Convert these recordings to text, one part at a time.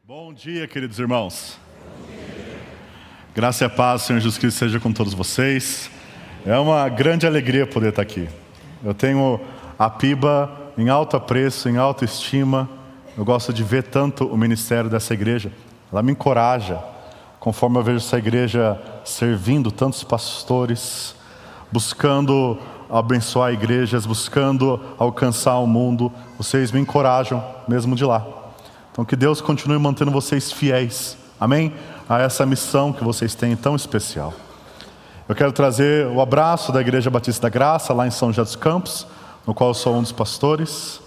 Bom dia, queridos irmãos. Graça e a paz do Senhor Jesus Cristo seja com todos vocês. É uma grande alegria poder estar aqui. Eu tenho a PIBA em alto apreço, em alta estima. Eu gosto de ver tanto o ministério dessa igreja. Ela me encoraja, conforme eu vejo essa igreja servindo tantos pastores, buscando abençoar igrejas, buscando alcançar o mundo. Vocês me encorajam mesmo de lá. Então que Deus continue mantendo vocês fiéis, amém? A essa missão que vocês têm tão especial. Eu quero trazer o abraço da Igreja Batista da Graça, lá em São José dos Campos, no qual eu sou um dos pastores.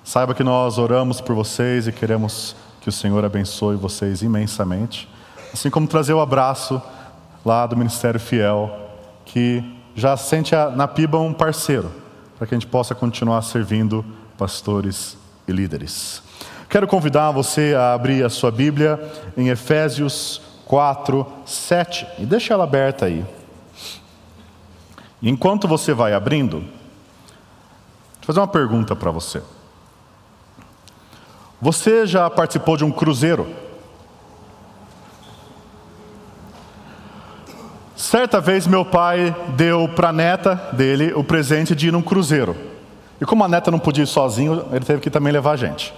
Saiba que nós oramos por vocês e queremos que o Senhor abençoe vocês imensamente. Assim como trazer o abraço lá do Ministério Fiel, que já sente na PIBA um parceiro, para que a gente possa continuar servindo pastores e líderes. Quero convidar você a abrir a sua Bíblia em Efésios 4, 7. E deixa ela aberta aí. Enquanto você vai abrindo, vou fazer uma pergunta para você. Você já participou de um cruzeiro? Certa vez meu pai deu para a neta dele o presente de ir num cruzeiro. E como a neta não podia ir sozinho, ele teve que também levar a gente.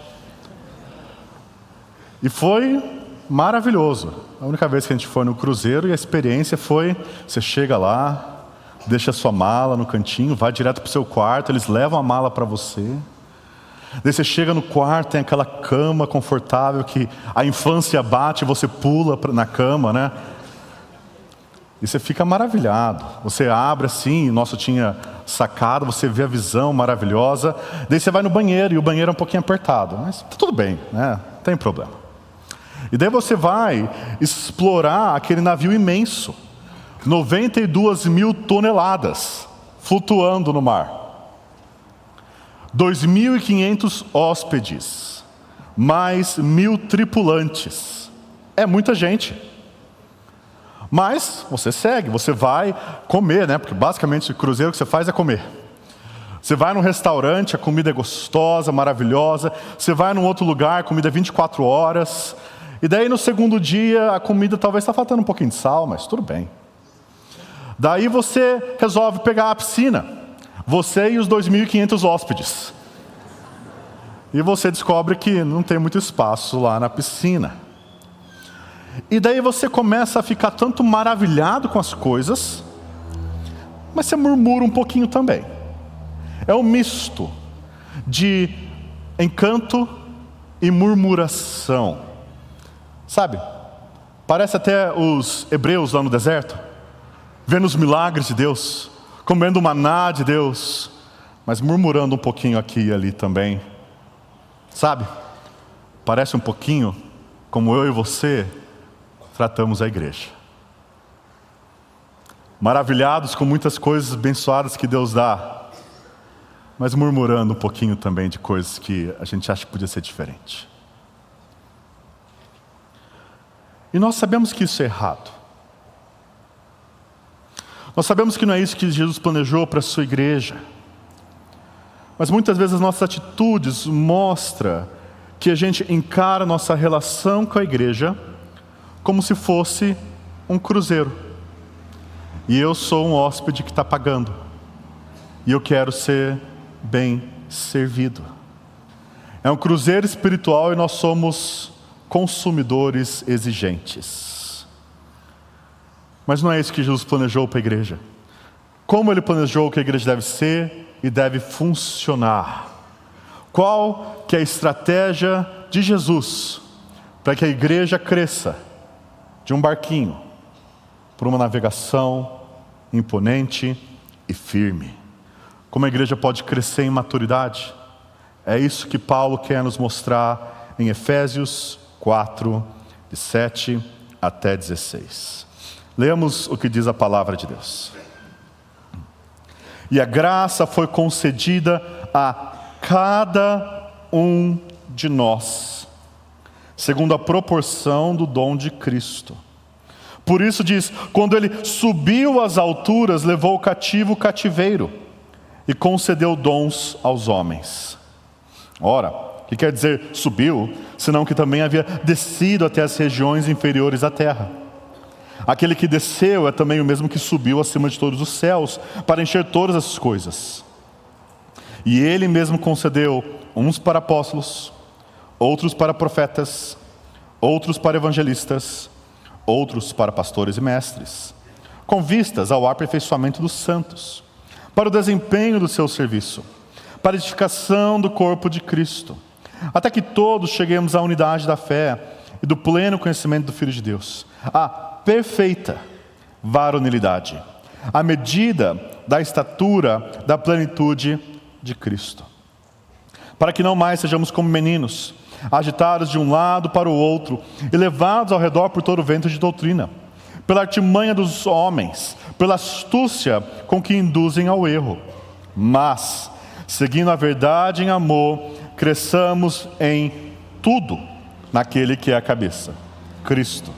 E foi maravilhoso. A única vez que a gente foi no cruzeiro e a experiência foi, você chega lá, deixa a sua mala no cantinho, vai direto para o seu quarto, eles levam a mala para você. Daí você chega no quarto, tem aquela cama confortável que a infância bate e você pula na cama, né? E você fica maravilhado. Você abre assim, nosso tinha sacado, você vê a visão maravilhosa. Daí você vai no banheiro e o banheiro é um pouquinho apertado, mas tá tudo bem, né? Não tem problema. E daí você vai explorar aquele navio imenso, 92 mil toneladas, flutuando no mar. 2.500 hóspedes, mais 1.000 tripulantes. É muita gente. Mas você segue, você vai comer, né? Porque basicamente o cruzeiro que você faz é comer. Você vai num restaurante, a comida é gostosa, maravilhosa. Você vai num outro lugar, a comida é 24 horas. E daí no segundo dia a comida talvez está faltando um pouquinho de sal, mas tudo bem. Daí você resolve pegar a piscina. Você e os 2.500 hóspedes. E você descobre que não tem muito espaço lá na piscina. E daí você começa a ficar tanto maravilhado com as coisas, mas você murmura um pouquinho também. É um misto de encanto e murmuração. Sabe? Parece até os hebreus lá no deserto, vendo os milagres de Deus, comendo o maná de Deus, mas murmurando um pouquinho aqui e ali também. Sabe? Parece um pouquinho como eu e você tratamos a igreja. Maravilhados com muitas coisas abençoadas que Deus dá, mas murmurando um pouquinho também de coisas que a gente acha que podia ser diferente. E nós sabemos que isso é errado. Nós sabemos que não é isso que Jesus planejou para a sua igreja. Mas muitas vezes as nossas atitudes mostram que a gente encara a nossa relação com a igreja como se fosse um cruzeiro. E eu sou um hóspede que está pagando. E eu quero ser bem servido. É um cruzeiro espiritual e nós somos consumidores exigentes. Mas não é isso que Jesus planejou para a igreja. Como Ele planejou que a igreja deve ser e deve funcionar? Qual que é a estratégia de Jesus para que a igreja cresça de um barquinho por uma navegação imponente e firme? Como a igreja pode crescer em maturidade? É isso que Paulo quer nos mostrar em Efésios 4, de 7 até 16. Leamos o que diz a palavra de Deus. E a graça foi concedida a cada um de nós, segundo a proporção do dom de Cristo. Por isso diz, quando Ele subiu às alturas, levou cativo o cativeiro e concedeu dons aos homens. Ora, que quer dizer subiu, senão que também havia descido até as regiões inferiores da terra. Aquele que desceu é também o mesmo que subiu acima de todos os céus, para encher todas essas coisas. E ele mesmo concedeu uns para apóstolos, outros para profetas, outros para evangelistas, outros para pastores e mestres, com vistas ao aperfeiçoamento dos santos, para o desempenho do seu serviço, para a edificação do corpo de Cristo, até que todos cheguemos à unidade da fé e do pleno conhecimento do Filho de Deus, à perfeita varonilidade, à medida da estatura da plenitude de Cristo. Para que não mais sejamos como meninos, agitados de um lado para o outro e levados ao redor por todo o vento de doutrina, pela artimanha dos homens, pela astúcia com que induzem ao erro. Mas, seguindo a verdade em amor, cresçamos em tudo naquele que é a cabeça, Cristo,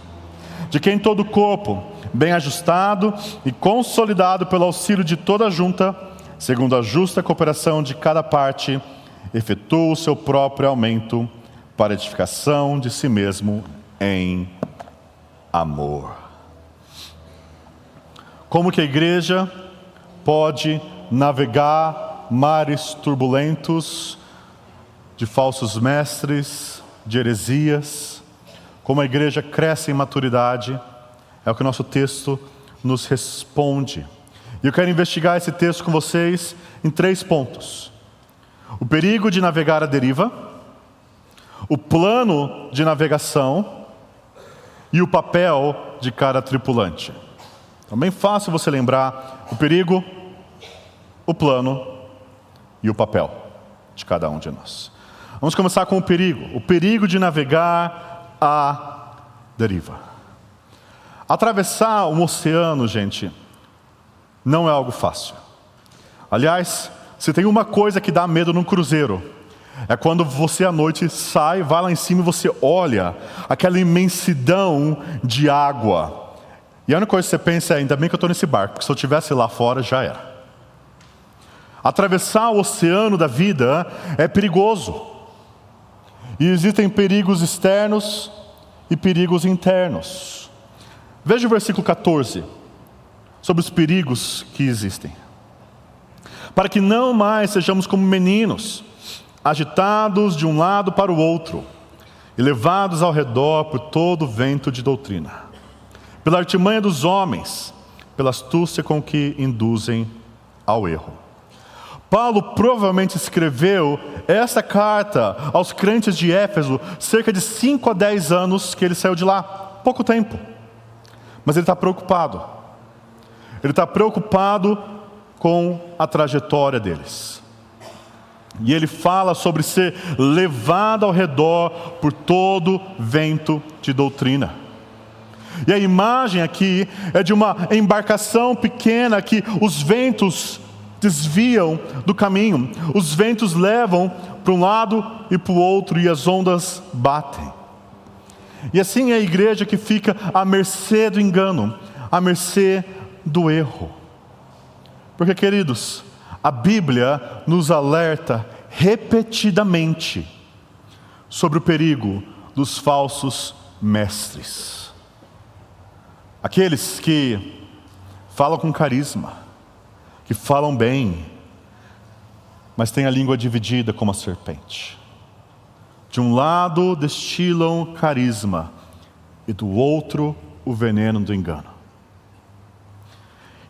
de quem todo o corpo, bem ajustado e consolidado pelo auxílio de toda a junta, segundo a justa cooperação de cada parte, efetua o seu próprio aumento para a edificação de si mesmo em amor. Como que a igreja pode navegar mares turbulentos de falsos mestres, de heresias? Como a igreja cresce em maturidade? É o que o nosso texto nos responde. E eu quero investigar esse texto com vocês em 3 pontos: o perigo de navegar à deriva, o plano de navegação e o papel de cada tripulante. Então, bem fácil você lembrar o perigo, o plano e o papel de cada um de nós. Vamos começar com o perigo de navegar à deriva. Atravessar um oceano, gente, não é algo fácil. Aliás, se tem uma coisa que dá medo num cruzeiro, é quando você à noite sai, vai lá em cima e você olha aquela imensidão de água. E a única coisa que você pensa é, ainda bem que eu estou nesse barco, porque se eu estivesse lá fora, já era. Atravessar o oceano da vida é perigoso. E existem perigos externos e perigos internos. Veja o versículo 14, sobre os perigos que existem. Para que não mais sejamos como meninos, agitados de um lado para o outro, e levados ao redor por todo o vento de doutrina, pela artimanha dos homens, pela astúcia com que induzem ao erro. Paulo provavelmente escreveu essa carta aos crentes de Éfeso cerca de 5 a 10 anos que ele saiu de lá, pouco tempo. Mas ele está preocupado. Ele está preocupado com a trajetória deles. E ele fala sobre ser levado ao redor por todo vento de doutrina. E a imagem aqui é de uma embarcação pequena que os ventos desviam do caminho. Os ventos levam para um lado e para o outro e as ondas batem. E assim é a igreja que fica à mercê do engano, à mercê do erro. Porque, queridos, a Bíblia nos alerta repetidamente sobre o perigo dos falsos mestres. Aqueles que falam com carisma, que falam bem, mas têm a língua dividida como a serpente. De um lado destilam carisma e do outro o veneno do engano.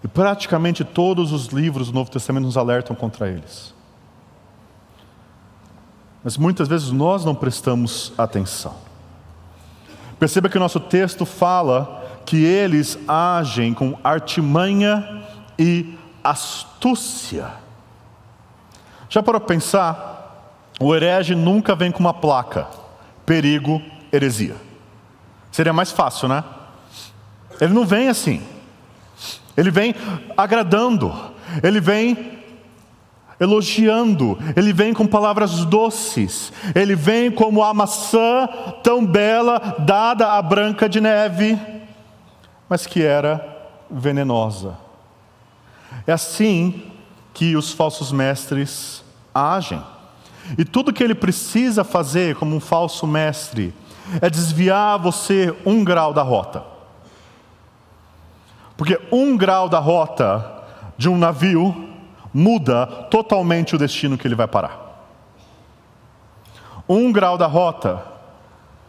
E praticamente todos os livros do Novo Testamento nos alertam contra eles. Mas muitas vezes nós não prestamos atenção. Perceba que o nosso texto fala que eles agem com artimanha e astúcia. Já parou para pensar? O herege nunca vem com uma placa: perigo, heresia. Seria mais fácil, né? Ele não vem assim. Ele vem agradando, ele vem elogiando, ele vem com palavras doces, ele vem como a maçã tão bela dada à Branca de Neve, mas que era venenosa. É assim que os falsos mestres agem. E tudo que ele precisa fazer como um falso mestre é desviar você 1 grau da rota. Porque 1 grau da rota de um navio muda totalmente o destino que ele vai parar. 1 grau da rota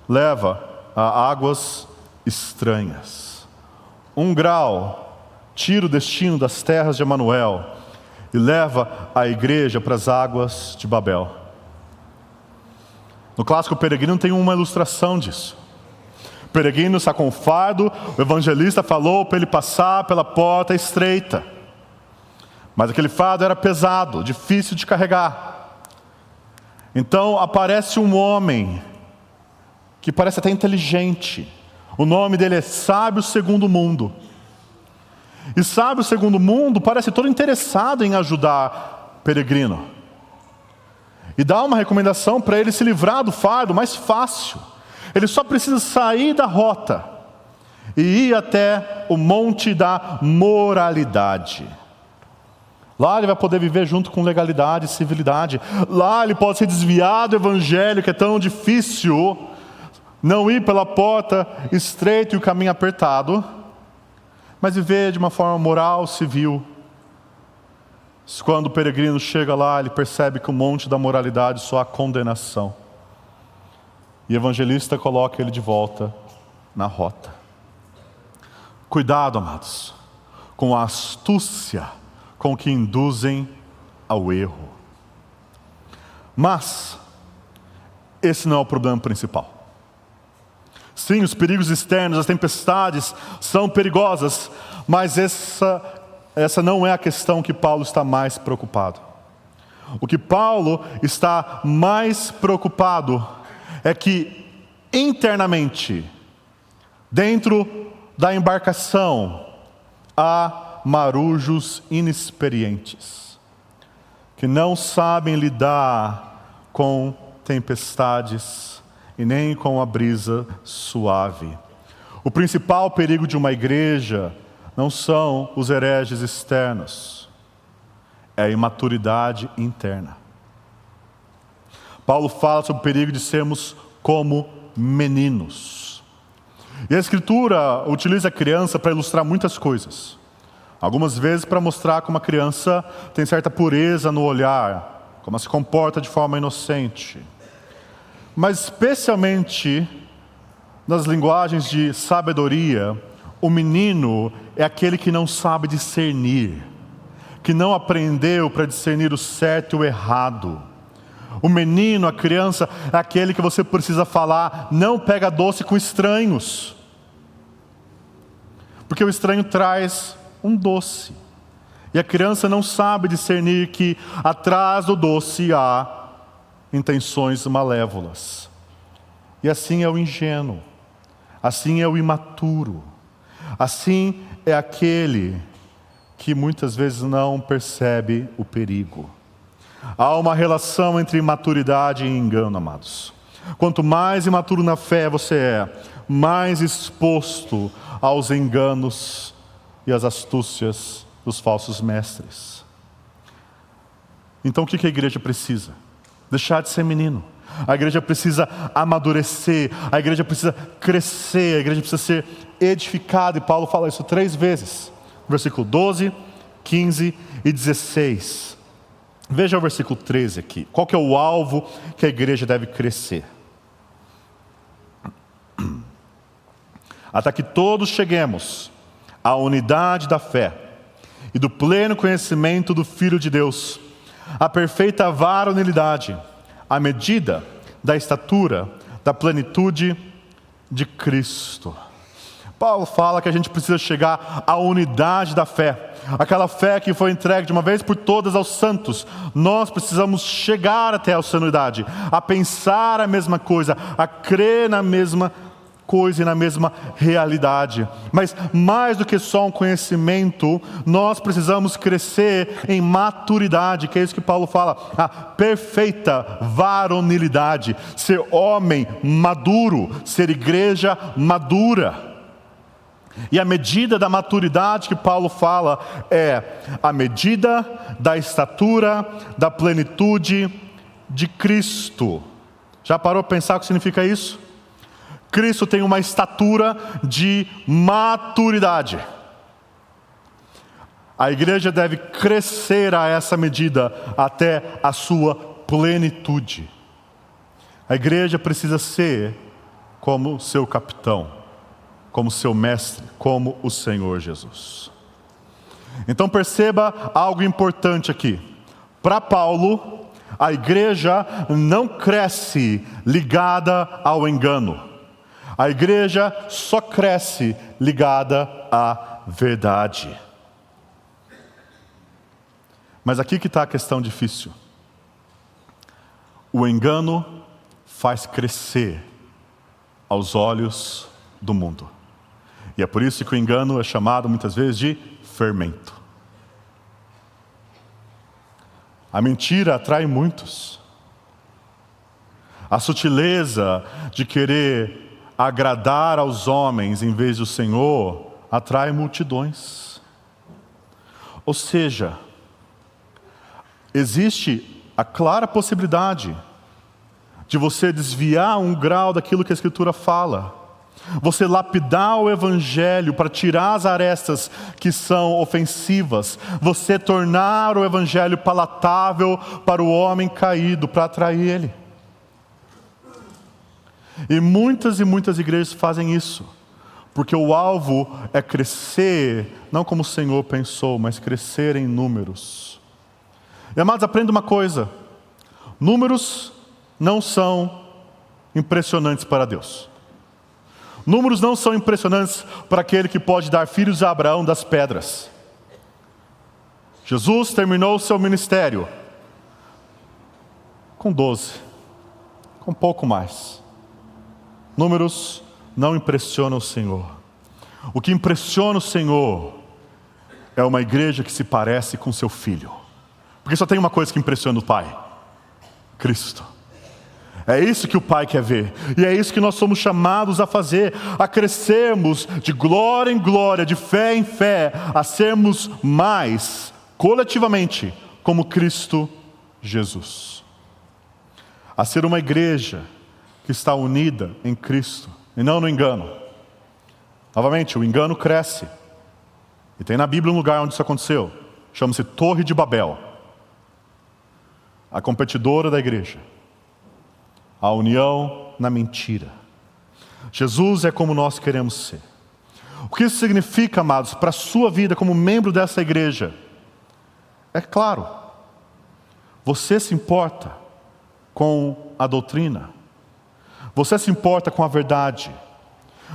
leva a águas estranhas. 1 grau tira o destino das terras de Emanuel e leva a igreja para as águas de Babel. No clássico Peregrino tem uma ilustração disso. O peregrino está com um fardo, o evangelista falou para ele passar pela porta estreita. Mas aquele fardo era pesado, difícil de carregar. Então aparece um homem que parece até inteligente. O nome dele é Sábio Segundo Mundo. E Sábio Segundo Mundo parece todo interessado em ajudar o peregrino. E dá uma recomendação para ele se livrar do fardo mais fácil. Ele só precisa sair da rota e ir até o monte da moralidade. Lá ele vai poder viver junto com legalidade e civilidade. Lá ele pode se desviar do evangelho, que é tão difícil, não ir pela porta estreita e o caminho apertado, mas viver de uma forma moral, civil. Quando o peregrino chega lá, ele percebe que o monte da moralidade só há condenação. E o evangelista coloca ele de volta na rota. Cuidado, amados, com a astúcia com que induzem ao erro. Mas esse não é o problema principal. Sim, os perigos externos, as tempestades são perigosas, mas essa não é a questão que Paulo está mais preocupado. O que Paulo está mais preocupado é que internamente, dentro da embarcação, há marujos inexperientes, que não sabem lidar com tempestades e nem com a brisa suave. O principal perigo de uma igreja não são os hereges externos, é a imaturidade interna. Paulo fala sobre o perigo de sermos como meninos. E a Escritura utiliza a criança para ilustrar muitas coisas. Algumas vezes para mostrar como a criança tem certa pureza no olhar, como ela se comporta de forma inocente. Mas especialmente nas linguagens de sabedoria, o menino é aquele que não sabe discernir, que não aprendeu para discernir o certo e o errado. O menino, a criança, é aquele que você precisa falar, não pega doce com estranhos. Porque o estranho traz um doce. E a criança não sabe discernir que atrás do doce há intenções malévolas. E assim é o ingênuo, assim é o imaturo, assim é aquele que muitas vezes não percebe o perigo. Há uma relação entre imaturidade e engano, amados. Quanto mais imaturo na fé você é, mais exposto aos enganos e às astúcias dos falsos mestres. Então o que a igreja precisa? Deixar de ser menino. A igreja precisa amadurecer, a igreja precisa crescer, a igreja precisa ser edificada. E Paulo fala isso 3 vezes. Versículo 12, 15 e 16. Veja o versículo 13 aqui. Qual que é o alvo que a igreja deve crescer? Até que todos cheguemos à unidade da fé e do pleno conhecimento do Filho de Deus, à perfeita varonilidade, à medida da estatura, da plenitude de Cristo. Paulo fala que a gente precisa chegar à unidade da fé, aquela fé que foi entregue de uma vez por todas aos santos. Nós precisamos chegar até essa unidade, a pensar a mesma coisa, a crer na mesma coisa e na mesma realidade. Mas mais do que só um conhecimento, nós precisamos crescer em maturidade, que é isso que Paulo fala, a perfeita varonilidade, ser homem maduro, ser igreja madura. E a medida da maturidade que Paulo fala é a medida da estatura, da plenitude de Cristo. Já parou para pensar o que significa isso? Cristo tem uma estatura de maturidade. A igreja deve crescer a essa medida até a sua plenitude. A igreja precisa ser como seu capitão, como seu mestre, como o Senhor Jesus. Então perceba algo importante aqui. Para Paulo, a igreja não cresce ligada ao engano. A igreja só cresce ligada à verdade. Mas aqui que está a questão difícil. O engano faz crescer aos olhos do mundo. E é por isso que o engano é chamado muitas vezes de fermento. A mentira atrai muitos. A sutileza de querer agradar aos homens em vez do Senhor atrai multidões. Ou seja, existe a clara possibilidade de você desviar um grau daquilo que a Escritura fala. Você lapidar o Evangelho para tirar as arestas que são ofensivas. Você tornar o Evangelho palatável para o homem caído, para atrair ele. E muitas igrejas fazem isso. Porque o alvo é crescer, não como o Senhor pensou, mas crescer em números. E amados, aprenda uma coisa. Números não são impressionantes para Deus. Números não são impressionantes para aquele que pode dar filhos a Abraão das pedras. Jesus terminou o seu ministério com 12, com um pouco mais. Números não impressionam o Senhor. O que impressiona o Senhor é uma igreja que se parece com seu Filho. Porque só tem uma coisa que impressiona o Pai: Cristo. É isso que o Pai quer ver. E é isso que nós somos chamados a fazer. A crescermos de glória em glória, de fé em fé. A sermos mais, coletivamente, como Cristo Jesus. A ser uma igreja que está unida em Cristo e não no engano. Novamente, o engano cresce. E tem na Bíblia um lugar onde isso aconteceu. Chama-se Torre de Babel. A competidora da igreja. A união na mentira. Jesus é como nós queremos ser. O que isso significa, amados, para a sua vida como membro dessa igreja? É claro, você se importa com a doutrina. Você se importa com a verdade.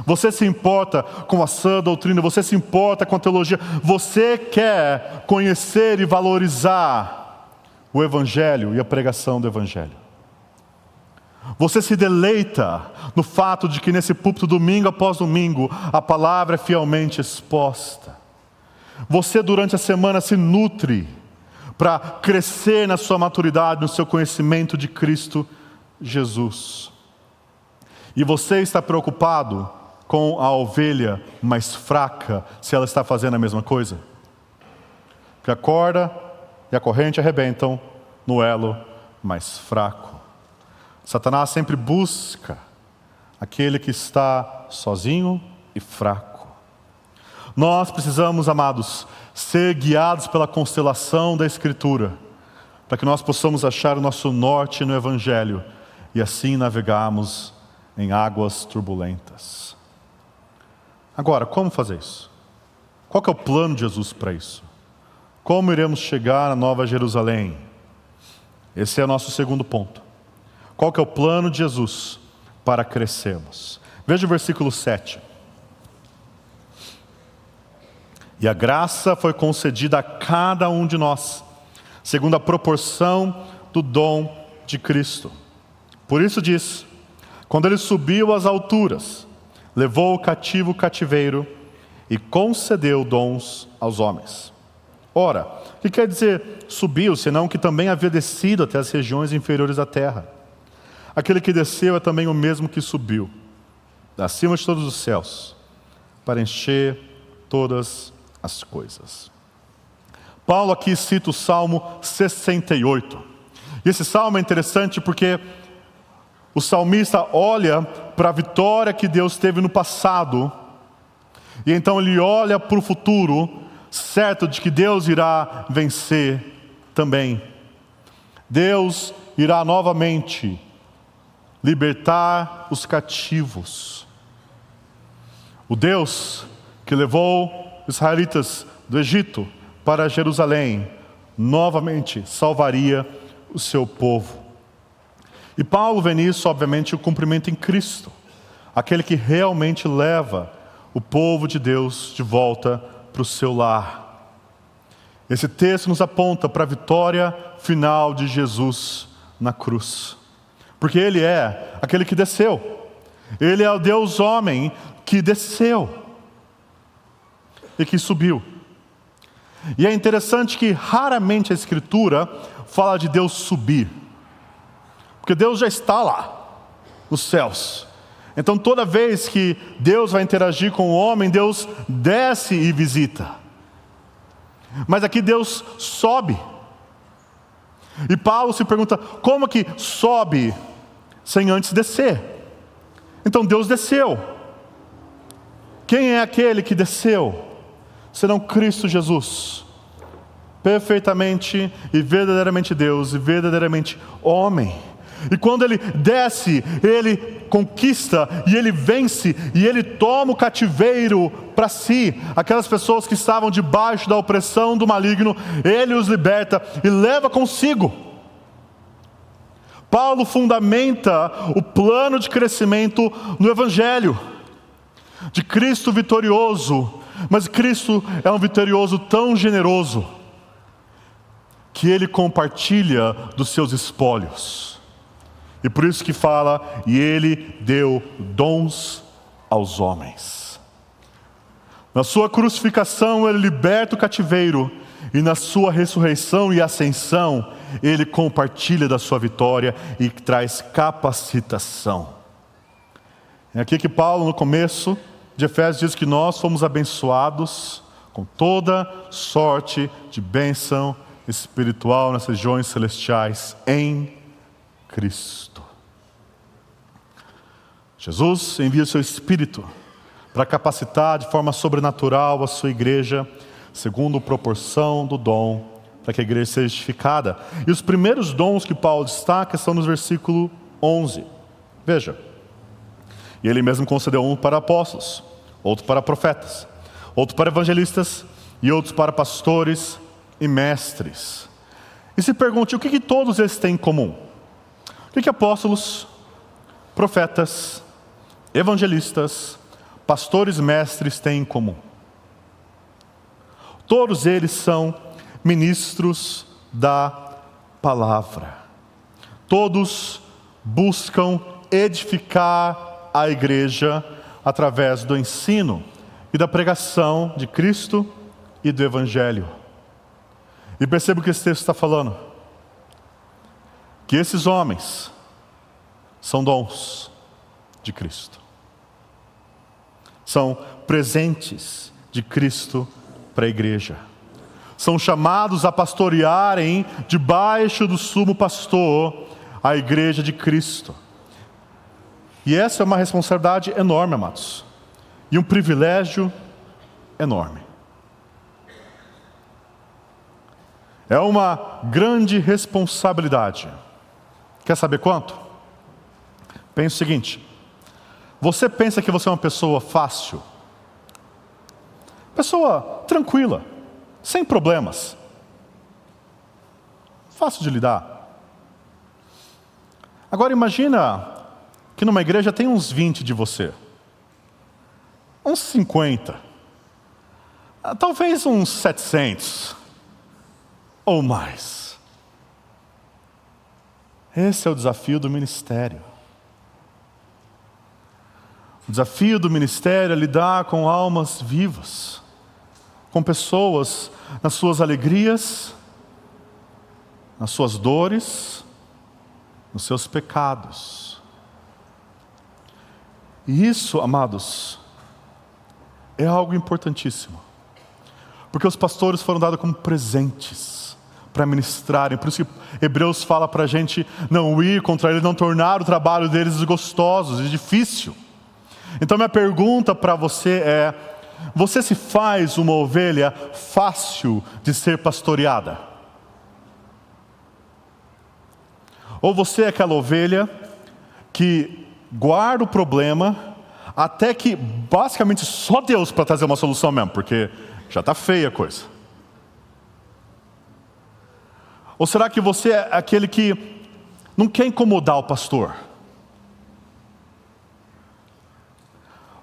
Você se importa com a sã doutrina. Você se importa com a teologia. Você quer conhecer e valorizar o Evangelho e a pregação do Evangelho. Você se deleita no fato de que nesse púlpito, domingo após domingo, a palavra é fielmente exposta. Você durante a semana se nutre para crescer na sua maturidade, no seu conhecimento de Cristo Jesus. E você está preocupado com a ovelha mais fraca, se ela está fazendo a mesma coisa? Que a corda e a corrente arrebentam no elo mais fraco. Satanás sempre busca aquele que está sozinho e fraco. Nós precisamos, amados, ser guiados pela constelação da Escritura, para que nós possamos achar o nosso norte no Evangelho e assim navegarmos em águas turbulentas. Agora, como fazer isso? Qual que é o plano de Jesus para isso? Como iremos chegar à Nova Jerusalém? Esse é o nosso segundo ponto. Qual que é o plano de Jesus para crescermos? Veja o versículo 7. E a graça foi concedida a cada um de nós, segundo a proporção do dom de Cristo. Por isso diz: quando ele subiu às alturas, levou o cativo o cativeiro e concedeu dons aos homens. Ora, o que quer dizer subiu, senão que também havia descido até as regiões inferiores da terra? Aquele que desceu é também o mesmo que subiu, acima de todos os céus, para encher todas as coisas. Paulo aqui cita o Salmo 68. E esse salmo é interessante porque o salmista olha para a vitória que Deus teve no passado, e então ele olha para o futuro, certo de que Deus irá vencer também. Deus irá novamente libertar os cativos. O Deus que levou os israelitas do Egito para Jerusalém, novamente salvaria o seu povo. E Paulo vê nisso, obviamente, o cumprimento em Cristo, aquele que realmente leva o povo de Deus de volta para o seu lar. Esse texto nos aponta para a vitória final de Jesus na cruz, porque Ele é aquele que desceu, Ele é o Deus homem que desceu e que subiu. E é interessante que raramente a Escritura fala de Deus subir, porque Deus já está lá, nos céus. Então toda vez que Deus vai interagir com o homem, Deus desce e visita. Mas aqui Deus sobe. E Paulo se pergunta, como que sobe sem antes descer? Então Deus desceu. Quem é aquele que desceu? Senão Cristo Jesus, perfeitamente e verdadeiramente Deus e verdadeiramente homem. E quando Ele desce, Ele conquista e Ele vence e Ele toma o cativeiro para si. Aquelas pessoas que estavam debaixo da opressão do maligno, Ele os liberta e leva consigo. Paulo fundamenta o plano de crescimento no Evangelho, de Cristo vitorioso. Mas Cristo é um vitorioso tão generoso que Ele compartilha dos seus espólios. E por isso que fala, e Ele deu dons aos homens. Na sua crucificação Ele liberta o cativeiro, e na sua ressurreição e ascensão Ele compartilha da sua vitória e traz capacitação. É aqui que Paulo, no começo de Efésios, diz que nós fomos abençoados com toda sorte de bênção espiritual nas regiões celestiais em Cristo. Jesus envia o seu Espírito para capacitar de forma sobrenatural a sua igreja, segundo a proporção do dom, para que a igreja seja edificada. E os primeiros dons que Paulo destaca estão no versículo 11. Veja. E Ele mesmo concedeu um para apóstolos, outro para profetas, outro para evangelistas e outros para pastores e mestres. E se pergunte, o que todos esses têm em comum? O que apóstolos, profetas, evangelistas, pastores e mestres têm em comum? Todos eles são ministros da palavra. Todos buscam edificar a igreja através do ensino e da pregação de Cristo e do Evangelho. E perceba o que esse texto está falando. Que esses homens são dons de Cristo. São presentes de Cristo para a igreja. São chamados a pastorearem debaixo do sumo pastor a igreja de Cristo. E essa é uma responsabilidade enorme, amados. E um privilégio enorme. É uma grande responsabilidade. Quer saber quanto? Pense o seguinte. Você pensa que você é uma pessoa fácil? Pessoa tranquila, sem problemas. Fácil de lidar. Agora imagina que numa igreja tem uns 20 de você. Uns 50. Talvez uns 700. Ou mais. Esse é o desafio do ministério. O desafio do ministério é lidar com almas vivas, com pessoas nas suas alegrias, nas suas dores, nos seus pecados. E isso, amados, é algo importantíssimo. Porque os pastores foram dados como presentes para ministrarem. Por isso que Hebreus fala para a gente não ir contra eles, não tornar o trabalho deles desgostoso e difícil. Então minha pergunta para você é: você se faz uma ovelha fácil de ser pastoreada? Ou você é aquela ovelha que guarda o problema até que basicamente só Deus para trazer uma solução mesmo, porque já está feia a coisa? Ou será que você é aquele que não quer incomodar o pastor?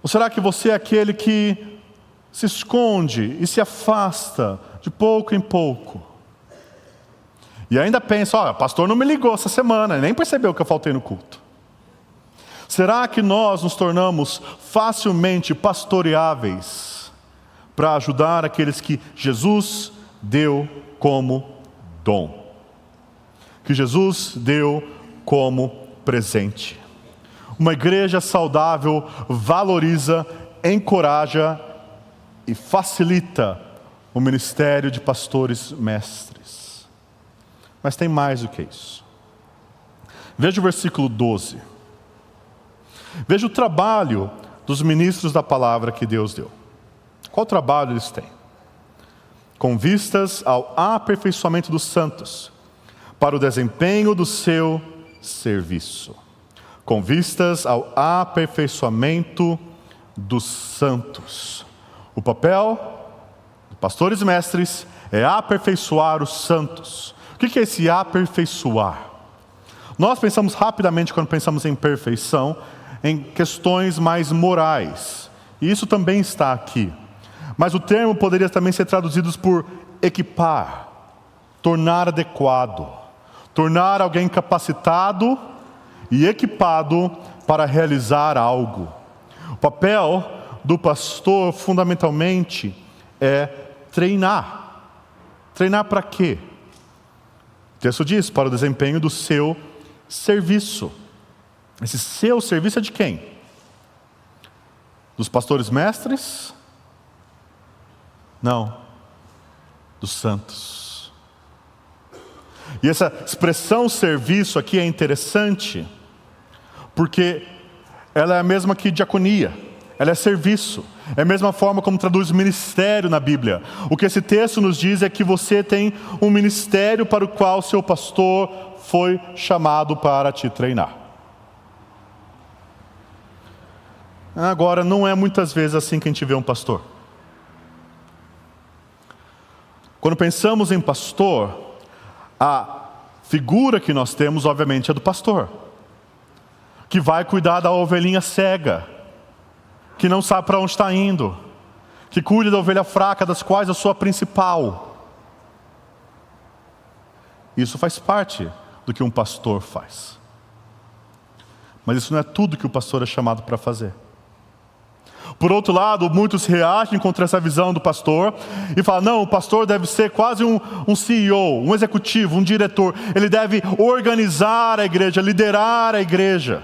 Ou será que você é aquele que se esconde e se afasta de pouco em pouco? E ainda pensa: o pastor não me ligou essa semana, nem percebeu que eu faltei no culto. Será que nós nos tornamos facilmente pastoreáveis para ajudar aqueles que Jesus deu como dom? Que Jesus deu como presente. Uma igreja saudável valoriza, encoraja e facilita o ministério de pastores mestres. Mas tem mais do que isso. Veja o versículo 12. Veja o trabalho dos ministros da palavra que Deus deu. Qual trabalho eles têm? Com vistas ao aperfeiçoamento dos santos, para o desempenho do seu serviço. Com vistas ao aperfeiçoamento dos santos. O papel de pastores e mestres é aperfeiçoar os santos. O que é esse aperfeiçoar? Nós pensamos rapidamente, quando pensamos em perfeição, em questões mais morais. E isso também está aqui. Mas o termo poderia também ser traduzido por equipar, tornar adequado, tornar alguém capacitado e equipado para realizar algo. O papel do pastor, fundamentalmente, é treinar. Treinar para quê? O texto diz: para o desempenho do seu serviço. Esse seu serviço é de quem? Dos pastores mestres? Não, dos santos. E essa expressão serviço aqui é interessante, porque ela é a mesma que diaconia, ela é serviço, é a mesma forma como traduz ministério na Bíblia. O que esse texto nos diz é que você tem um ministério para o qual seu pastor foi chamado para te treinar. Agora, não é muitas vezes assim que a gente vê um pastor. Quando pensamos em pastor, a figura que nós temos, obviamente, é do pastor, que vai cuidar da ovelhinha cega, que não sabe para onde está indo, que cuida da ovelha fraca, das quais eu sou a principal. Isso faz parte do que um pastor faz. Mas isso não é tudo que o pastor é chamado para fazer. Por outro lado, muitos reagem contra essa visão do pastor e falam: não, o pastor deve ser quase um CEO, um executivo, um diretor. Ele deve organizar a igreja, liderar a igreja.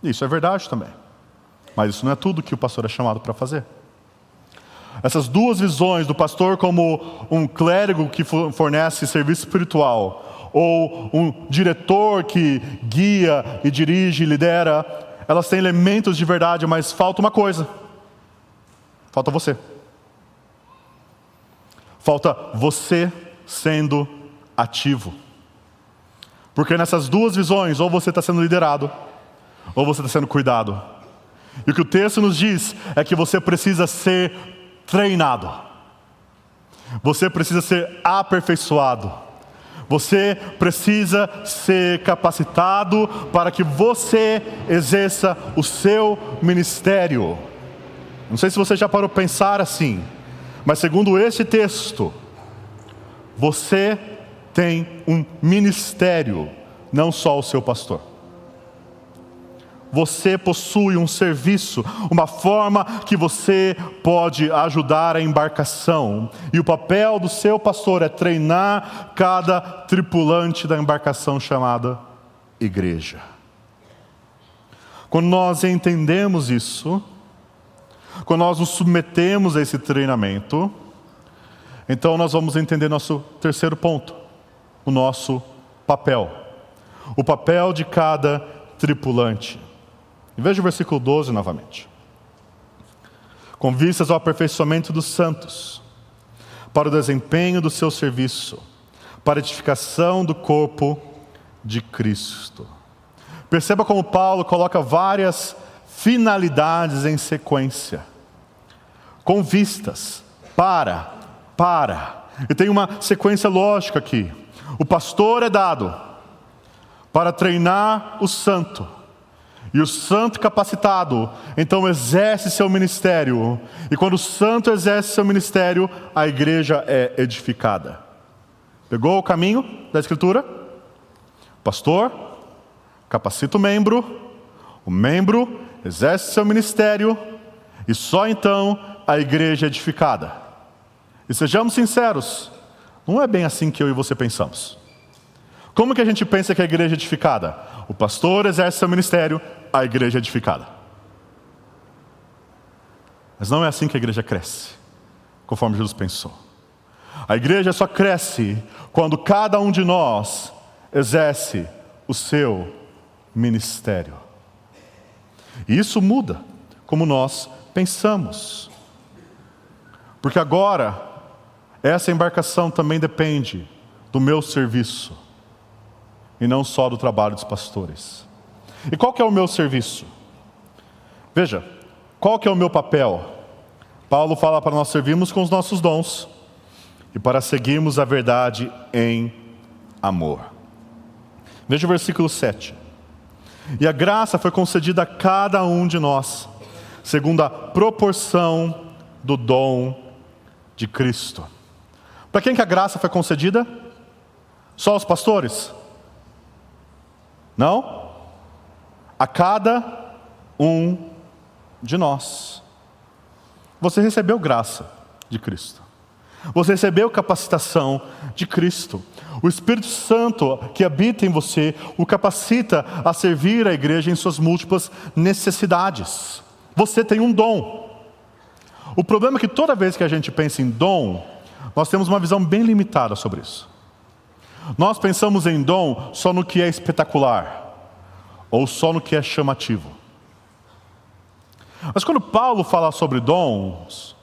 Isso é verdade também. Mas isso não é tudo que o pastor é chamado para fazer. Essas duas visões do pastor como um clérigo que fornece serviço espiritual, ou um diretor que guia e dirige e lidera, elas têm elementos de verdade, mas falta uma coisa. Falta você. Falta você sendo ativo. Porque nessas duas visões, ou você está sendo liderado, ou você está sendo cuidado. E o que o texto nos diz é que você precisa ser treinado. Você precisa ser aperfeiçoado. Você precisa ser capacitado para que você exerça o seu ministério. Não sei se você já parou para pensar assim, mas segundo esse texto, você tem um ministério, não só o seu pastor. Você possui um serviço, uma forma que você pode ajudar a embarcação. E o papel do seu pastor é treinar cada tripulante da embarcação chamada igreja. Quando nós entendemos isso, quando nós nos submetemos a esse treinamento, Então nós vamos entender nosso terceiro ponto, o nosso papel. O papel de cada tripulante. E veja o versículo 12 novamente. Com vistas ao aperfeiçoamento dos santos, para o desempenho do seu serviço, para a edificação do corpo de Cristo. Perceba como Paulo coloca várias finalidades em sequência. Com vistas, para. E tem uma sequência lógica aqui. O pastor é dado para treinar o santo. E o santo capacitado, então exerce seu ministério. E quando o santo exerce seu ministério, a igreja é edificada. Pegou o caminho da Escritura? O pastor capacita o membro exerce seu ministério, e só então a igreja é edificada. E sejamos sinceros, não é bem assim que eu e você pensamos. Como que a gente pensa que a igreja é edificada? O pastor exerce seu ministério, a igreja é edificada. Mas não é assim que a igreja cresce, conforme Jesus pensou. A igreja só cresce quando cada um de nós exerce o seu ministério. E isso muda como nós pensamos. Porque agora, essa embarcação também depende do meu serviço, e não só do trabalho dos pastores. E qual que é o meu serviço? Veja, qual que é o meu papel? Paulo fala para nós servirmos com os nossos dons e para seguirmos a verdade em amor. Veja o versículo 7. E a graça foi concedida a cada um de nós, segundo a proporção do dom de Cristo. Para quem que a graça foi concedida? Só aos pastores? Não? A cada um de nós. Você recebeu graça de Cristo. Você recebeu capacitação de Cristo. O Espírito Santo que habita em você o capacita a servir a igreja em suas múltiplas necessidades. Você tem um dom. O problema é que toda vez que a gente pensa em dom, nós temos uma visão bem limitada sobre isso. Nós pensamos em dom só no que é espetacular, ou só no que é chamativo. Mas quando Paulo fala sobre dons,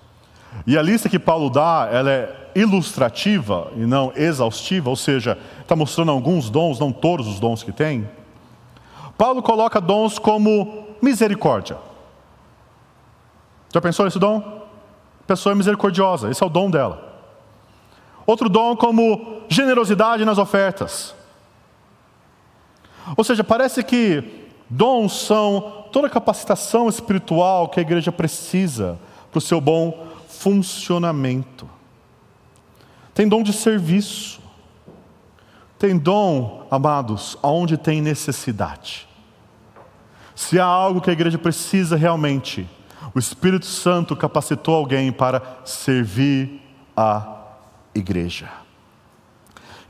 e a lista que Paulo dá, ela é ilustrativa e não exaustiva, ou seja, está mostrando alguns dons, não todos os dons que tem. Paulo coloca dons como misericórdia. Já pensou nesse dom? A pessoa é misericordiosa, esse é o dom dela. Outro dom como generosidade nas ofertas. Ou seja, parece que dons são toda a capacitação espiritual que a igreja precisa para o seu bom funcionamento. Tem dom de serviço. Tem dom, amados, aonde tem necessidade. Se há algo que a igreja precisa realmente, o Espírito Santo capacitou alguém para servir a igreja.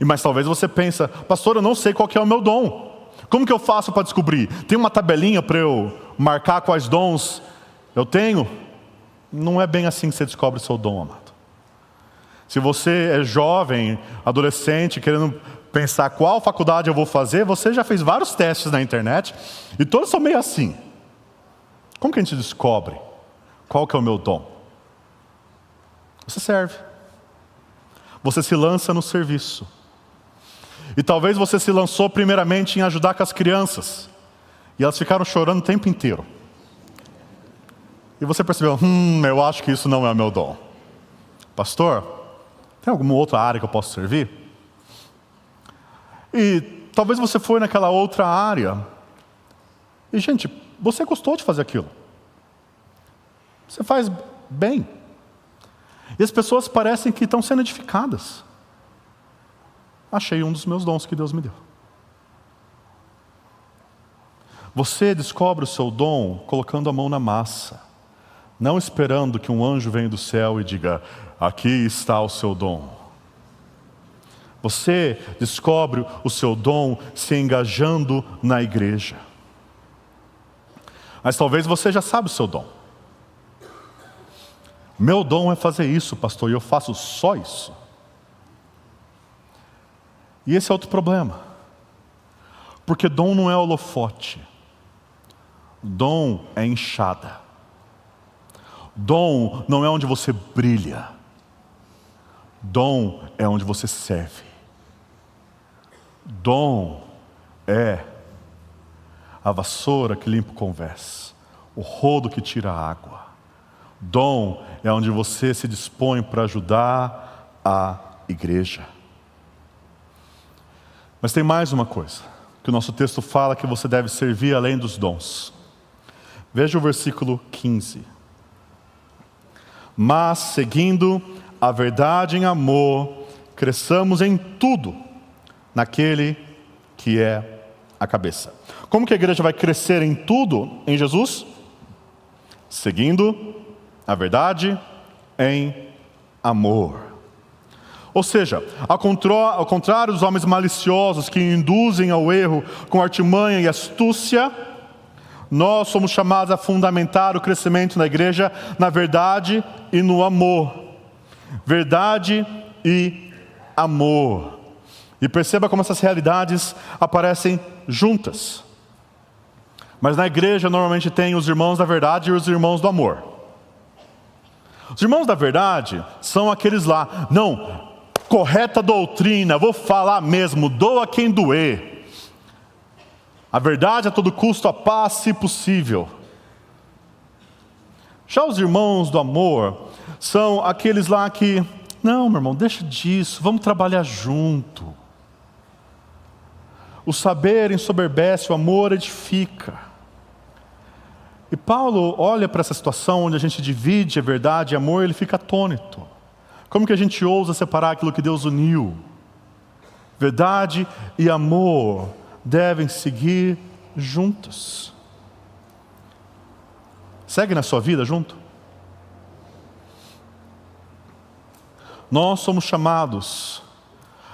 Mas talvez você pense, pastor, eu não sei qual que é o meu dom. Como que eu faço para descobrir? Tem uma tabelinha para eu marcar quais dons eu tenho? Não é bem assim que você descobre o seu dom, amado. Se você é jovem, adolescente, querendo pensar qual faculdade eu vou fazer, você já fez vários testes na internet, e todos são meio assim. Como que a gente descobre qual que é o meu dom? Você serve. Você se lança no serviço. E talvez você se lançou primeiramente em ajudar com as crianças, e elas ficaram chorando o tempo inteiro. E você percebeu, eu acho que isso não é o meu dom. Pastor, tem alguma outra área que eu posso servir? E talvez você foi naquela outra área. E gente, você gostou de fazer aquilo. Você faz bem. E as pessoas parecem que estão sendo edificadas. Achei um dos meus dons que Deus me deu. Você descobre o seu dom colocando a mão na massa. Não esperando que um anjo venha do céu e diga, aqui está o seu dom. Você descobre o seu dom se engajando na igreja. Mas talvez você já sabe o seu dom. Meu dom é fazer isso, pastor, e eu faço só isso. E esse é outro problema. Porque dom não é holofote. Dom é enxada. Dom não é onde você brilha. Dom é onde você serve. Dom é a vassoura que limpa o convés, o rodo que tira a água. Dom é onde você se dispõe para ajudar a igreja. Mas tem mais uma coisa, que o nosso texto fala que você deve servir além dos dons. Veja o versículo 15. Mas, seguindo a verdade em amor, cresçamos em tudo naquele que é a cabeça. Como que a igreja vai crescer em tudo em Jesus? Seguindo a verdade em amor. Ou seja, ao contrário dos homens maliciosos que induzem ao erro com artimanha e astúcia, nós somos chamados a fundamentar o crescimento na igreja na verdade e no amor. Verdade e amor. E perceba como essas realidades aparecem juntas. Mas na igreja normalmente tem os irmãos da verdade e os irmãos do amor. Os irmãos da verdade são aqueles lá, não, correta doutrina, vou falar mesmo, doa quem doer. A verdade a todo custo, a paz se possível. Já os irmãos do amor são aqueles lá que, não, meu irmão, deixa disso, vamos trabalhar junto. O saber ensoberbece, o amor edifica. E Paulo olha para essa situação onde a gente divide a verdade e amor, ele fica atônito. Como que a gente ousa separar aquilo que Deus uniu? Verdade e amor devem seguir juntos. Segue na sua vida junto? Nós somos chamados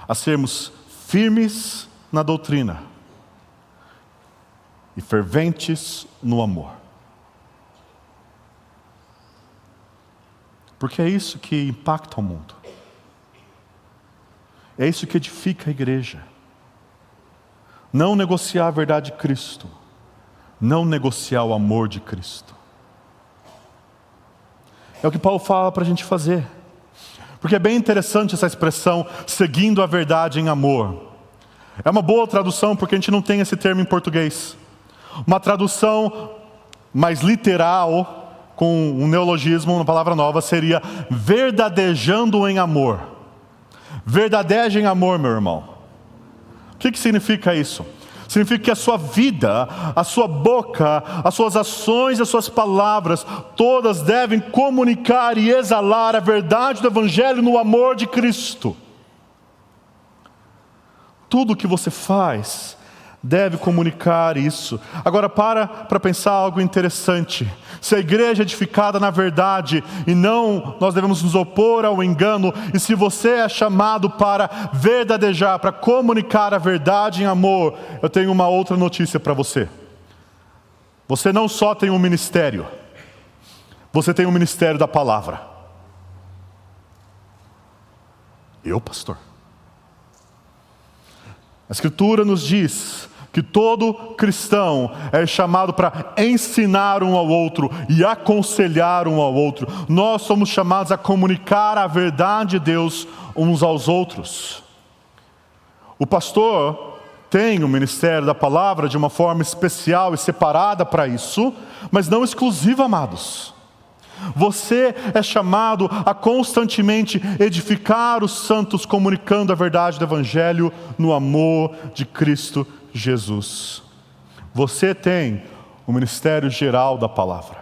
a sermos firmes na doutrina e ferventes no amor. Porque é isso que impacta o mundo. É isso que edifica a igreja. Não negociar a verdade de Cristo. Não negociar o amor de Cristo. É o que Paulo fala para a gente fazer. Porque é bem interessante essa expressão, seguindo a verdade em amor. É uma boa tradução porque a gente não tem esse termo em português. Uma tradução mais literal, com um neologismo, uma palavra nova, seria verdadejando em amor. Verdadeja em amor, meu irmão. O que significa isso? Significa que a sua vida, a sua boca, as suas ações, as suas palavras, todas devem comunicar e exalar a verdade do Evangelho no amor de Cristo. Tudo o que você faz deve comunicar isso. Agora para pensar algo interessante. Se a igreja é edificada na verdade e não nós devemos nos opor ao engano, e se você é chamado para verdadejar, para comunicar a verdade em amor, eu tenho uma outra notícia para você. Você não só tem um ministério, você tem um ministério da palavra. Eu, pastor? A Escritura nos diz que todo cristão é chamado para ensinar um ao outro e aconselhar um ao outro. Nós somos chamados a comunicar a verdade de Deus uns aos outros. O pastor tem o ministério da palavra de uma forma especial e separada para isso, mas não exclusiva, amados. Você é chamado a constantemente edificar os santos, comunicando a verdade do Evangelho no amor de Cristo Jesus. Você tem o ministério geral da palavra.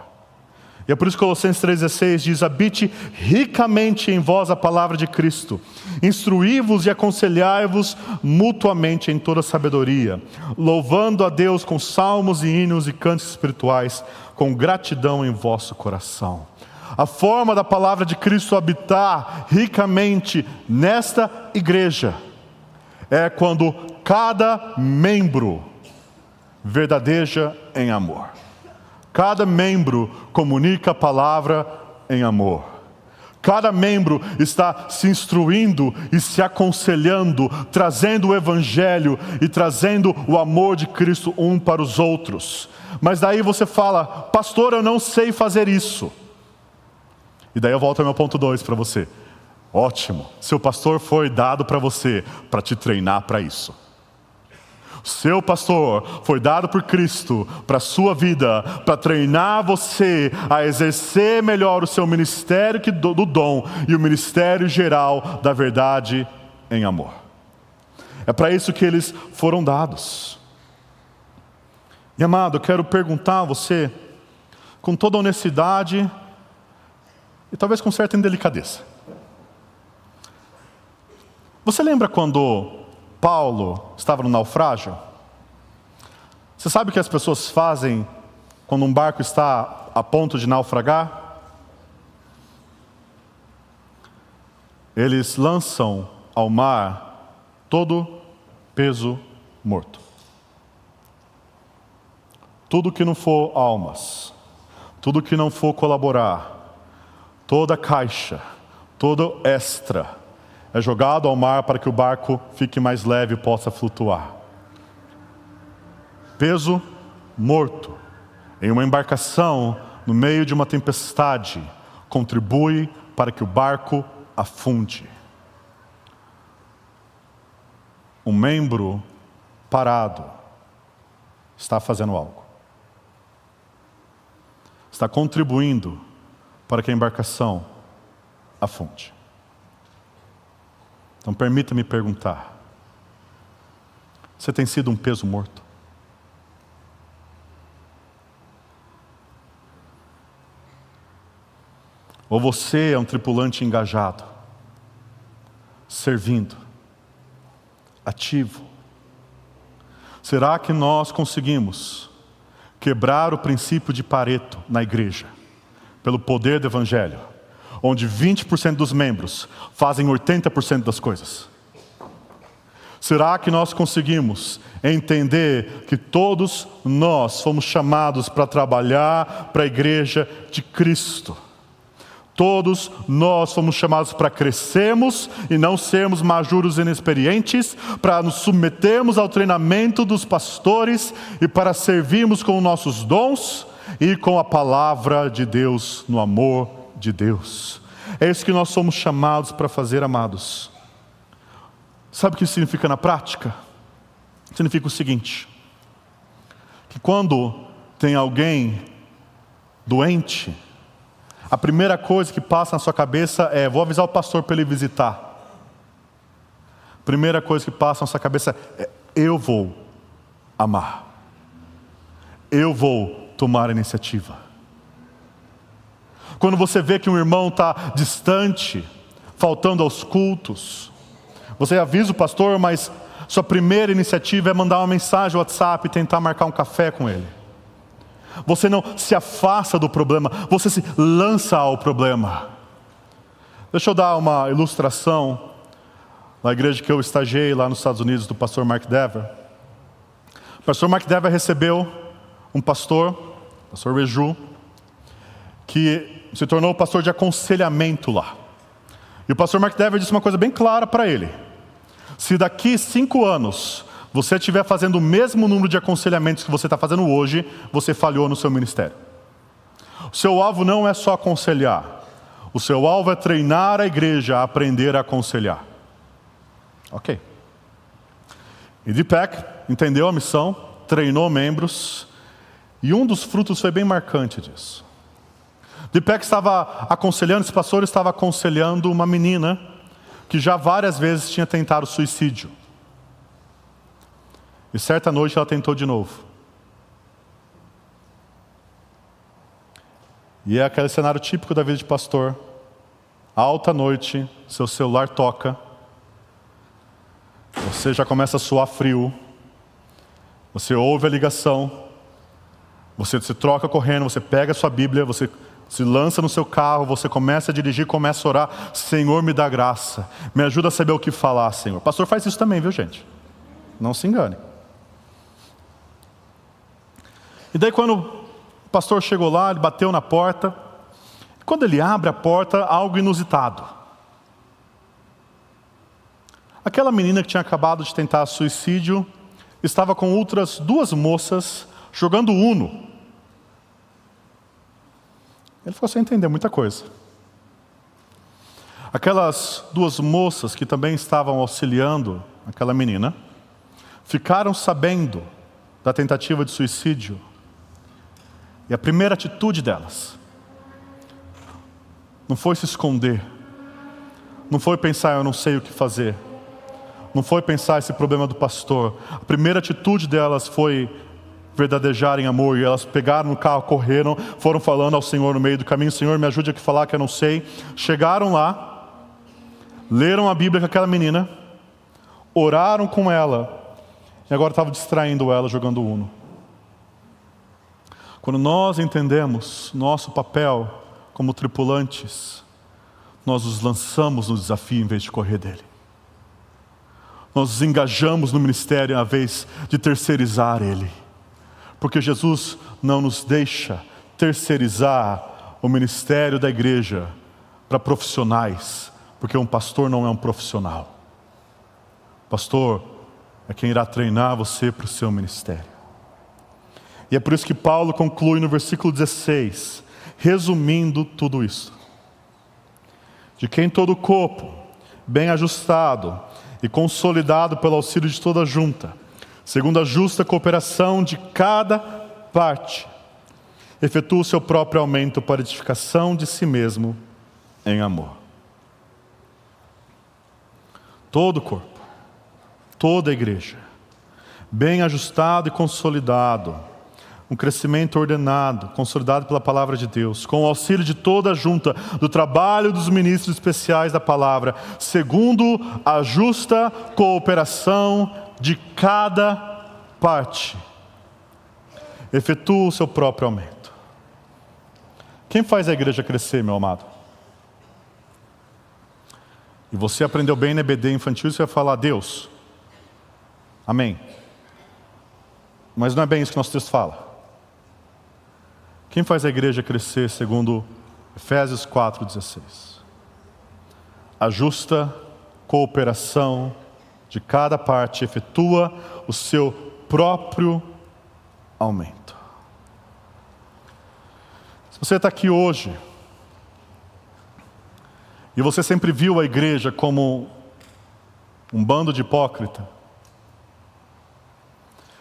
E é por isso que Colossenses 3,16 diz: habite ricamente em vós a palavra de Cristo, instruí-vos e aconselhai-vos mutuamente em toda sabedoria, louvando a Deus com salmos e hinos e cantos espirituais, com gratidão em vosso coração. A forma da palavra de Cristo habitar ricamente nesta igreja é quando cada membro verdadeja em amor. Cada membro comunica a palavra em amor. cada membro está se instruindo e se aconselhando, trazendo o Evangelho e trazendo o amor de Cristo um para os outros. Mas daí você fala: pastor, eu não sei fazer isso. E daí eu volto ao meu ponto 2 para você. Ótimo, seu pastor foi dado para você, para te treinar para isso. Seu pastor foi dado por Cristo para a sua vida, para treinar você a exercer melhor o seu ministério do dom e o ministério geral da verdade em amor. É para isso que eles foram dados. E amado, eu quero perguntar a você, com toda honestidade e talvez com certa indelicadeza. Você lembra quando Paulo estava no naufrágio? Você sabe o que as pessoas fazem quando um barco está a ponto de naufragar? Eles lançam ao mar todo peso morto. Tudo que não for almas, tudo que não for colaborar, toda caixa, todo extra, é jogado ao mar para que o barco fique mais leve e possa flutuar. Peso morto em uma embarcação no meio de uma tempestade contribui para que o barco afunde. Um membro parado está fazendo algo. Está contribuindo para que a embarcação afunde. Então permita-me perguntar: você tem sido um peso morto? Ou você é um tripulante engajado, servindo, ativo? Será que nós conseguimos quebrar o princípio de Pareto na igreja, pelo poder do Evangelho, onde 20% dos membros fazem 80% das coisas? Será que nós conseguimos entender que todos nós fomos chamados para trabalhar para a igreja de Cristo? Todos nós fomos chamados para crescermos e não sermos majuros inexperientes, para nos submetermos ao treinamento dos pastores e para servirmos com nossos dons e com a palavra de Deus, no amor de Deus. É isso que nós somos chamados para fazer, amados. Sabe o que isso significa na prática? Significa o seguinte: que quando tem alguém doente, a primeira coisa que passa na sua cabeça é: vou avisar o pastor para ele visitar. A primeira coisa que passa na sua cabeça é: eu vou amar. Eu vou tomar a iniciativa. Quando você vê que um irmão está distante, faltando aos cultos, você avisa o pastor, mas sua primeira iniciativa é mandar uma mensagem no WhatsApp e tentar marcar um café com ele. Você não se afasta do problema, você se lança ao problema. Deixa eu dar uma ilustração na igreja que eu estagiei lá nos Estados Unidos, do pastor Mark Dever. O pastor Mark Dever recebeu um pastor Reju, que se tornou pastor de aconselhamento lá. E o pastor Mark Dever disse uma coisa bem clara para ele: se daqui 5 anos você estiver fazendo o mesmo número de aconselhamentos que você está fazendo hoje, você falhou no seu ministério. O seu alvo não é só aconselhar. O seu alvo é treinar a igreja a aprender a aconselhar. Ok. E Deepak entendeu a missão, treinou membros, e um dos frutos foi bem marcante disso. Deepak estava aconselhando, esse pastor estava aconselhando uma menina que já várias vezes tinha tentado suicídio. E certa noite ela tentou de novo. E é aquele cenário típico da vida de pastor. Alta noite, seu celular toca. Você já começa a suar frio. Você ouve a ligação. Você se troca correndo, você pega a sua Bíblia, você se lança no seu carro, você começa a dirigir, começa a orar: Senhor, me dá graça. Me ajuda a saber o que falar, Senhor. O pastor faz isso também, viu, gente? Não se engane. E daí quando o pastor chegou lá, ele bateu na porta. Quando ele abre a porta, algo inusitado. Aquela menina que tinha acabado de tentar suicídio estava com outras 2 moças jogando Uno. Ele ficou sem entender muita coisa. Aquelas 2 moças que também estavam auxiliando aquela menina ficaram sabendo da tentativa de suicídio. E a primeira atitude delas não foi se esconder, não foi pensar, eu não sei o que fazer, não foi pensar esse problema do pastor. A primeira atitude delas foi verdadejar em amor, e elas pegaram no carro, correram, foram falando ao Senhor no meio do caminho: Senhor, me ajude a falar que eu não sei. Chegaram lá, leram a Bíblia com aquela menina, oraram com ela, e agora estavam distraindo ela jogando Uno. Quando nós entendemos nosso papel como tripulantes, nós nos lançamos no desafio em vez de correr dele. Nós nos engajamos no ministério em vez de terceirizar ele. Porque Jesus não nos deixa terceirizar o ministério da igreja para profissionais, porque um pastor não é um profissional. Pastor é quem irá treinar você para o seu ministério. E é por isso que Paulo conclui no versículo 16, resumindo tudo isso: de quem todo o corpo, bem ajustado e consolidado pelo auxílio de toda a junta, segundo a justa cooperação de cada parte, efetua o seu próprio aumento para a edificação de si mesmo em amor. Todo o corpo, toda a igreja, bem ajustado e consolidado, um crescimento ordenado, consolidado pela palavra de Deus, com o auxílio de toda a junta, do trabalho dos ministros especiais da palavra, segundo a justa cooperação de cada parte, efetua o seu próprio aumento. Quem faz a igreja crescer, meu amado? E você aprendeu bem na EBD infantil, você vai falar: Deus. Amém. Mas não é bem isso que nosso texto fala. Quem faz a igreja crescer, segundo Efésios 4,16? A justa cooperação de cada parte efetua o seu próprio aumento. Se você está aqui hoje e você sempre viu a igreja como um bando de hipócrita,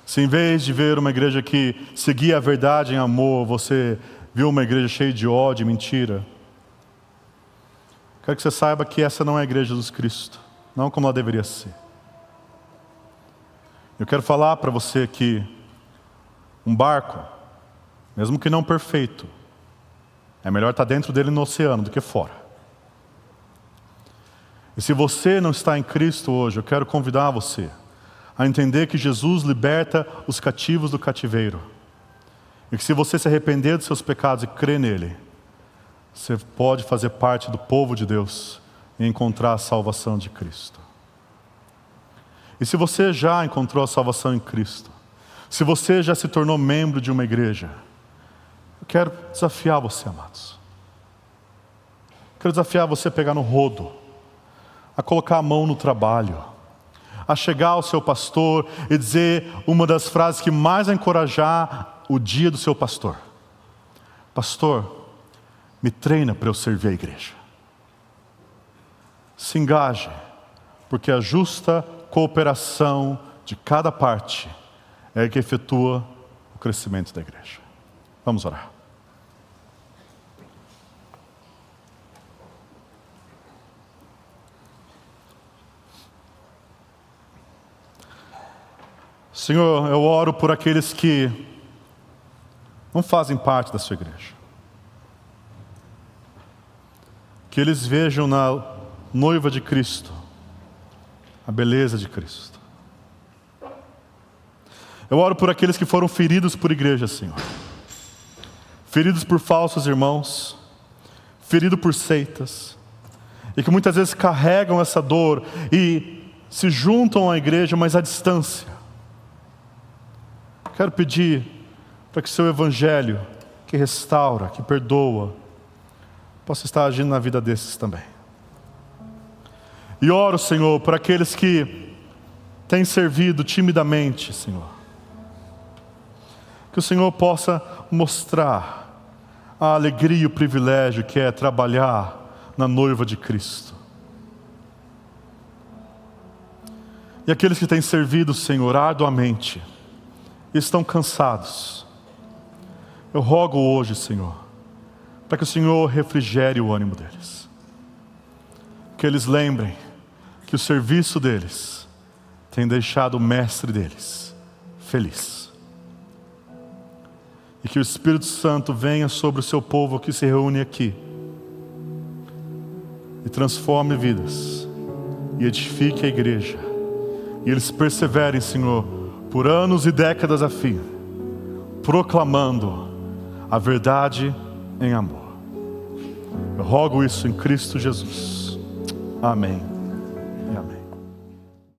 se em vez de ver uma igreja que seguia a verdade em amor, você viu uma igreja cheia de ódio e mentira, quero que você saiba que essa não é a igreja de Jesus Cristo, não como ela deveria ser. Eu quero falar para você que um barco, mesmo que não perfeito, é melhor estar dentro dele no oceano do que fora. E se você não está em Cristo hoje, eu quero convidar você a entender que Jesus liberta os cativos do cativeiro. E que se você se arrepender dos seus pecados e crer nele, você pode fazer parte do povo de Deus e encontrar a salvação de Cristo. E se você já encontrou a salvação em Cristo, se você já se tornou membro de uma igreja, eu quero desafiar você, amados. Quero desafiar você a pegar no rodo, a colocar a mão no trabalho, a chegar ao seu pastor e dizer uma das frases que mais vai encorajar o dia do seu pastor: pastor, me treina para eu servir a igreja. Se engaje, porque a justa cooperação de cada parte é que efetua o crescimento da igreja. Vamos orar. Senhor, eu oro por aqueles que não fazem parte da sua igreja. Que eles vejam na noiva de Cristo a beleza de Cristo. Eu oro por aqueles que foram feridos por igreja, Senhor. Feridos por falsos irmãos, feridos por seitas, e que muitas vezes carregam essa dor e se juntam à igreja, mas à distância. Quero pedir para que o seu evangelho, que restaura, que perdoa, possa estar agindo na vida desses também. E oro, Senhor, por aqueles que têm servido timidamente, Senhor. Que o Senhor possa mostrar a alegria e o privilégio que é trabalhar na noiva de Cristo. E aqueles que têm servido, Senhor, arduamente, e estão cansados, eu rogo hoje, Senhor, para que o Senhor refrigere o ânimo deles. Que eles lembrem que o serviço deles tem deixado o mestre deles feliz. E que o Espírito Santo venha sobre o seu povo que se reúne aqui e transforme vidas e edifique a igreja. E eles perseverem, Senhor, por anos e décadas a fim, proclamando a verdade em amor. Eu rogo isso em Cristo Jesus. Amém.